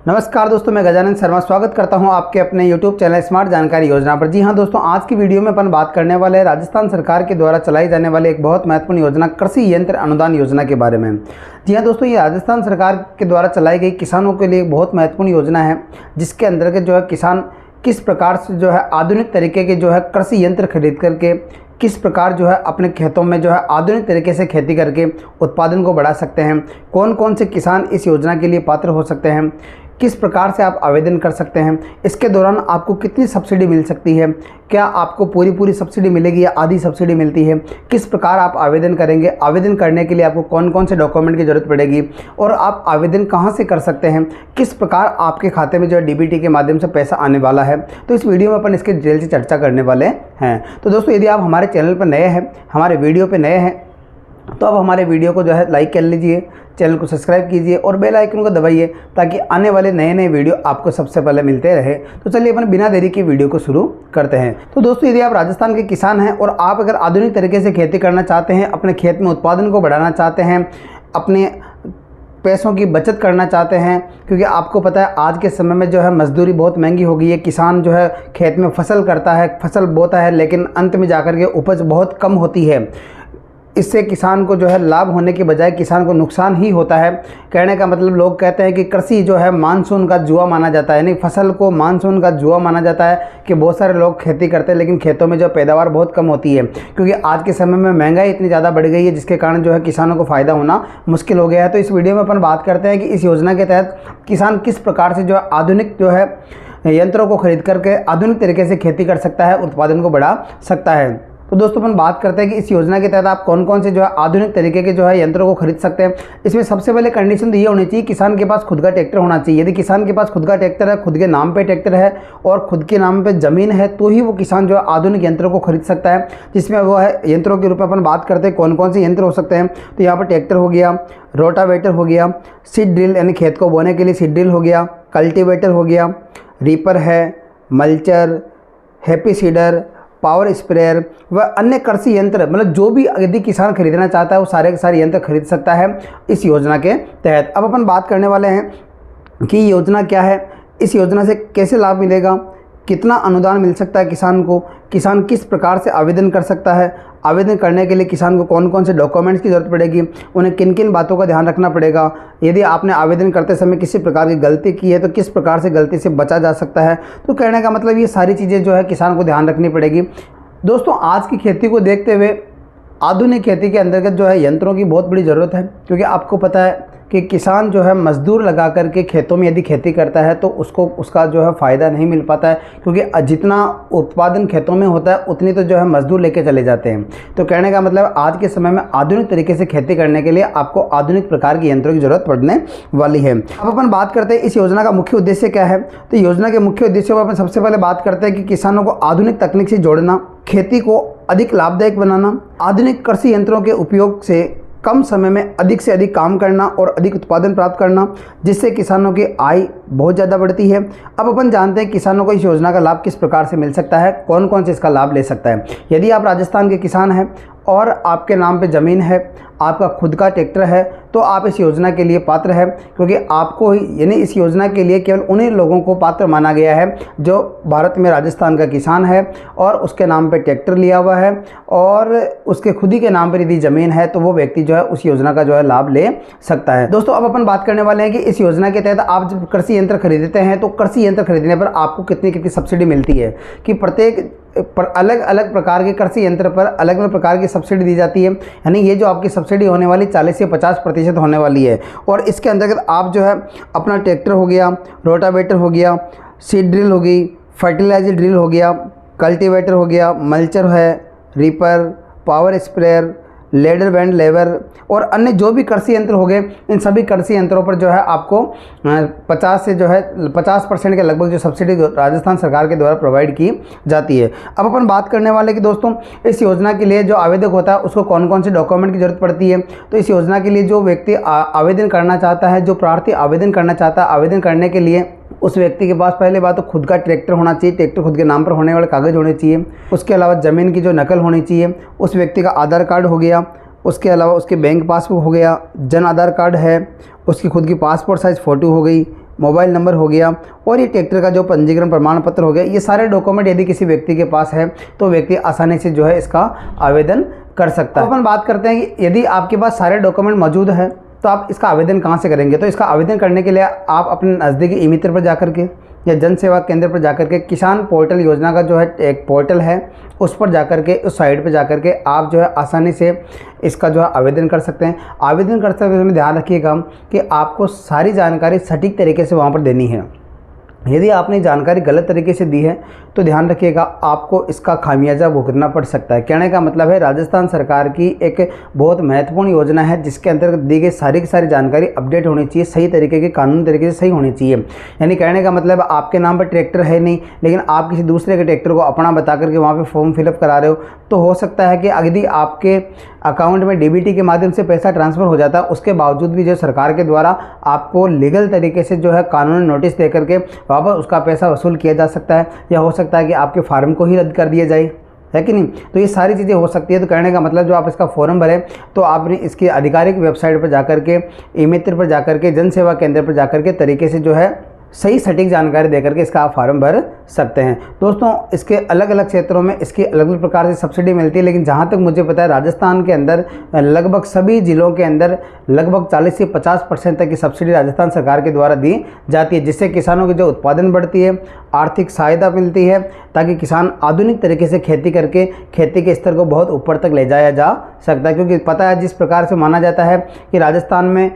नमस्कार दोस्तों, मैं गजानन शर्मा स्वागत करता हूं आपके अपने YouTube चैनल स्मार्ट जानकारी योजना पर। जी हां दोस्तों, आज की वीडियो में अपन बात करने वाले हैं राजस्थान सरकार के द्वारा चलाई जाने वाली एक बहुत महत्वपूर्ण योजना कृषि यंत्र अनुदान योजना के बारे में। जी हां दोस्तों, ये राजस्थान सरकार के द्वारा चलाई गई किसानों के लिए एक बहुत महत्वपूर्ण योजना है, जिसके अंतर्गत जो है किसान किस प्रकार से जो है आधुनिक तरीके के जो है कृषि यंत्र खरीद करके किस प्रकार जो है अपने खेतों में जो है आधुनिक तरीके से खेती करके उत्पादन को बढ़ा सकते हैं। कौन कौन से किसान इस योजना के लिए पात्र हो सकते हैं, किस प्रकार से आप आवेदन कर सकते हैं, इसके दौरान आपको कितनी सब्सिडी मिल सकती है, क्या आपको पूरी सब्सिडी मिलेगी या आधी सब्सिडी मिलती है, किस प्रकार आप आवेदन करेंगे, आवेदन करने के लिए आपको कौन कौन से डॉक्यूमेंट की ज़रूरत पड़ेगी और आप आवेदन कहां से कर सकते हैं, किस प्रकार आपके खाते में जो है डीबीटी के माध्यम से पैसा आने वाला है। तो इस वीडियो में अपन इसके डिटेल से चर्चा करने वाले हैं। तो दोस्तों, यदि आप हमारे चैनल पर नए हैं, हमारे वीडियो पर नए हैं, तो अब हमारे वीडियो को जो है लाइक कर लीजिए, चैनल को सब्सक्राइब कीजिए और बेल आइकन को दबाइए ताकि आने वाले नए वीडियो आपको सबसे पहले मिलते रहे। तो चलिए अपन बिना देरी के वीडियो को शुरू करते हैं। तो दोस्तों, यदि आप राजस्थान के किसान हैं और आप अगर आधुनिक तरीके से खेती करना चाहते हैं, अपने खेत में उत्पादन को बढ़ाना चाहते हैं, अपने पैसों की बचत करना चाहते हैं, क्योंकि आपको पता है आज के समय में जो है मजदूरी बहुत महंगी हो गई है। किसान जो है खेत में फसल करता है, फसल बोता है, लेकिन अंत में जाकर के उपज बहुत कम होती है। इससे किसान को जो है लाभ होने के बजाय किसान को नुकसान ही होता है। कहने का मतलब, लोग कहते हैं कि कृषि जो है मानसून का जुआ माना जाता है, यानी फसल को मानसून का जुआ माना जाता है कि बहुत सारे लोग खेती करते हैं लेकिन खेतों में जो पैदावार बहुत कम होती है, क्योंकि आज के समय में महंगाई इतनी ज़्यादा बढ़ गई है, जिसके कारण जो है किसानों को फ़ायदा होना मुश्किल हो गया है। तो इस वीडियो में अपन बात करते हैं कि इस योजना के तहत किसान किस प्रकार से जो है आधुनिक जो है यंत्रों को खरीद करके आधुनिक तरीके से खेती कर सकता है, उत्पादन को बढ़ा सकता है। तो दोस्तों, अपन बात करते हैं कि इस योजना के तहत आप कौन कौन से जो है आधुनिक तरीके के जो है यंत्रों को खरीद सकते हैं। इसमें सबसे पहले कंडीशन तो ये होनी चाहिए, किसान के पास खुद का ट्रैक्टर होना चाहिए। यदि किसान के पास खुद का ट्रैक्टर है, खुद के नाम पे ट्रैक्टर है और खुद के नाम पे ज़मीन है, तो ही वो किसान जो है आधुनिक यंत्रों को खरीद सकता है। जिसमें वो है यंत्रों के रूप में अपन बात करते हैं कौन कौन से यंत्र हो सकते हैं। तो यहाँ पर ट्रैक्टर हो गया, रोटावेटर हो गया, सीड ड्रिल यानी खेत को बोने के लिए सीड ड्रिल हो गया, कल्टीवेटर हो गया, रीपर है, mulcher, happy seeder, power sprayer व अन्य कृषि यंत्र, मतलब जो भी यदि किसान खरीदना चाहता है वो सारे के सारे यंत्र खरीद सकता है इस योजना के तहत। अब अपन बात करने वाले हैं कि योजना क्या है, इस योजना से कैसे लाभ मिलेगा, कितना अनुदान मिल सकता है किसान को, किसान किस प्रकार से आवेदन कर सकता है, आवेदन करने के लिए किसान को कौन कौन से डॉक्यूमेंट्स की ज़रूरत पड़ेगी, उन्हें किन किन बातों का ध्यान रखना पड़ेगा, यदि आपने आवेदन करते समय किसी प्रकार की गलती की है तो किस प्रकार से गलती से बचा जा सकता है। तो कहने का मतलब ये सारी चीज़ें जो है किसान को ध्यान रखनी पड़ेगी। दोस्तों, आज की खेती को देखते हुए आधुनिक खेती के अंतर्गत जो है यंत्रों की बहुत बड़ी ज़रूरत है, क्योंकि आपको पता है कि किसान जो है मज़दूर लगा करके खेतों में यदि खेती करता है तो उसको उसका जो है फ़ायदा नहीं मिल पाता है, क्योंकि जितना उत्पादन खेतों में होता है उतनी तो जो है मज़दूर लेके चले जाते हैं। तो कहने का मतलब आज के समय में आधुनिक तरीके से खेती करने के लिए आपको आधुनिक प्रकार के यंत्रों की ज़रूरत पड़ने वाली है। अब अपन बात करते हैं इस योजना का मुख्य उद्देश्य क्या है। तो योजना के मुख्य उद्देश्यों पर अपन सबसे पहले बात करते हैं कि किसानों को आधुनिक तकनीक से जोड़ना, खेती को अधिक लाभदायक बनाना, आधुनिक कृषि यंत्रों के उपयोग से कम समय में अधिक से अधिक काम करना और अधिक उत्पादन प्राप्त करना, जिससे किसानों की आय बहुत ज़्यादा बढ़ती है। अब अपन जानते हैं किसानों को इस योजना का लाभ किस प्रकार से मिल सकता है, कौन कौन से इसका लाभ ले सकता है। यदि आप राजस्थान के किसान हैं और आपके नाम पे ज़मीन है, आपका खुद का ट्रैक्टर है, तो आप इस योजना के लिए पात्र हैं, क्योंकि आपको यानी इस योजना के लिए केवल उन्हीं लोगों को पात्र माना गया है जो भारत में राजस्थान का किसान है और उसके नाम पे ट्रैक्टर लिया हुआ है और उसके खुद ही के नाम पर यदि ज़मीन है, तो वो व्यक्ति जो है उस योजना का जो है लाभ ले सकता है। दोस्तों, अब अपन बात करने वाले हैं कि इस योजना के तहत आप जब कृषि यंत्र खरीदते हैं तो कृषि यंत्र खरीदने पर आपको कितनी कितनी सब्सिडी मिलती है, कि प्रत्येक पर अलग अलग प्रकार के कृषि यंत्र पर अलग अलग प्रकार की सब्सिडी दी जाती है। यानी ये जो आपकी सब्सिडी होने वाली 40 से 50% होने वाली है। और इसके अंतर्गत आप जो है अपना ट्रैक्टर हो गया, रोटावेटर हो गया, सीड ड्रिल हो गई, फर्टिलाइजर ड्रिल हो गया, कल्टीवेटर हो गया, मल्चर है, reaper, power sprayer, laser land leveller और अन्य जो भी कृषि यंत्र हो गए, इन सभी कृषि यंत्रों पर जो है आपको 50 से जो है 50% के लगभग जो सब्सिडी राजस्थान सरकार के द्वारा प्रोवाइड की जाती है। अब अपन बात करने वाले कि दोस्तों, इस योजना के लिए जो आवेदक होता है उसको कौन कौन से डॉक्यूमेंट की ज़रूरत पड़ती है। तो इस योजना के लिए जो व्यक्ति आवेदन करना चाहता है, जो प्रार्थी आवेदन करना चाहता है, आवेदन करने के लिए उस व्यक्ति के पास पहले बात तो खुद का ट्रैक्टर होना चाहिए, ट्रैक्टर खुद के नाम पर होने वाले कागज़ होने चाहिए। उसके अलावा ज़मीन की जो नकल होनी चाहिए, उस व्यक्ति का आधार कार्ड हो गया, उसके अलावा उसके बैंक पासबुक हो गया, जन आधार कार्ड है, उसकी खुद की पासपोर्ट साइज़ फ़ोटो हो गई, मोबाइल नंबर हो गया और ये ट्रैक्टर का जो पंजीकरण प्रमाण पत्र हो गया, ये सारे डॉक्यूमेंट यदि किसी व्यक्ति के पास है तो व्यक्ति आसानी से जो है इसका आवेदन कर सकता है। तो अपन बात करते हैं कि यदि आपके पास सारे डॉक्यूमेंट मौजूद हैं तो आप इसका आवेदन कहाँ से करेंगे। तो इसका आवेदन करने के लिए आप अपने नज़दीकी ई मित्र पर जाकर के या जन सेवा केंद्र पर जाकर के किसान पोर्टल योजना का जो है एक पोर्टल है उस पर जाकर के, उस साइट पर जाकर के आप जो है आसानी से इसका जो है आवेदन कर सकते हैं। आवेदन करते हुए ध्यान रखिएगा कि आपको सारी जानकारी सटीक तरीके से वहाँ पर देनी है। यदि आपने जानकारी गलत तरीके से दी है तो ध्यान रखिएगा आपको इसका खामियाजा भुगतना पड़ सकता है। कहने का मतलब है राजस्थान सरकार की एक बहुत महत्वपूर्ण योजना है जिसके अंतर्गत दी गई सारी की सारी जानकारी अपडेट होनी चाहिए, सही तरीके की कानूनी तरीके से सही होनी चाहिए। यानी कहने का मतलब आपके नाम पर ट्रैक्टर है नहीं लेकिन आप किसी दूसरे के ट्रैक्टर को अपना बता करके वहाँ पर फॉर्म फिलअप करा रहे हो तो हो सकता है कि यदि आपके अकाउंट में डीबीटी के माध्यम से पैसा ट्रांसफ़र हो जाता है उसके बावजूद भी जो सरकार के द्वारा आपको लीगल तरीके से जो है कानूनी नोटिस दे करके वापस उसका पैसा वसूल किया जा सकता है, या हो सकता है कि आपके फार्म को ही रद्द कर दिया जाए, है कि नहीं। तो ये सारी चीज़ें हो सकती है। तो कहने का मतलब जो आप इसका फॉर्म भरें तो आपने इसकी आधिकारिक वेबसाइट पर जाकर के, ई मित्र पर जाकर के, जन सेवा केंद्र पर जाकर के तरीके से जो है सही सटीक जानकारी देकर के इसका आप फार्म भर सकते हैं। दोस्तों इसके अलग अलग क्षेत्रों में इसकी अलग अलग प्रकार से सब्सिडी मिलती है, लेकिन जहाँ तक मुझे पता है राजस्थान के अंदर लगभग सभी ज़िलों के अंदर लगभग 40 से 50% तक की सब्सिडी राजस्थान सरकार के द्वारा दी जाती है, जिससे किसानों की जो उत्पादन बढ़ती है, आर्थिक सहायता मिलती है ताकि किसान आधुनिक तरीके से खेती करके खेती के स्तर को बहुत ऊपर तक ले जाया जा सकता है। क्योंकि पता है जिस प्रकार से माना जाता है कि राजस्थान में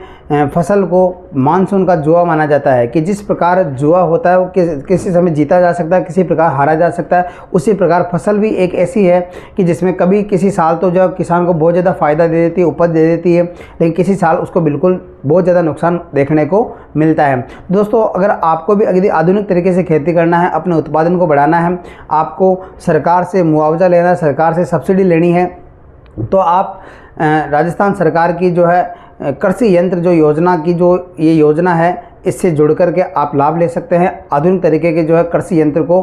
फसल को मानसून का जुआ माना जाता है, कि जिस प्रकार जुआ होता है वो किसी समय जीता जा सकता है, किसी प्रकार हारा जा सकता है, उसी प्रकार फसल भी एक ऐसी है कि जिसमें कभी किसी साल तो जो किसान को बहुत ज़्यादा फ़ायदा दे देती है, उपज दे देती है, लेकिन किसी साल उसको बिल्कुल बहुत ज़्यादा नुकसान देखने को मिलता है। दोस्तों अगर आपको भी यदि आधुनिक तरीके से खेती करना है, अपने उत्पादन को बढ़ाना है, आपको सरकार से मुआवजा लेना है, सरकार से सब्सिडी लेनी है, तो आप राजस्थान सरकार की जो है कृषि यंत्र जो योजना की जो ये योजना है इससे जुड़ करके आप लाभ ले सकते हैं। आधुनिक तरीके के जो है कृषि यंत्र को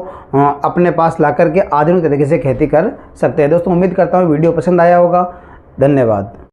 अपने पास ला करके आधुनिक तरीके से खेती कर सकते हैं। दोस्तों उम्मीद करता हूँ वीडियो पसंद आया होगा। धन्यवाद।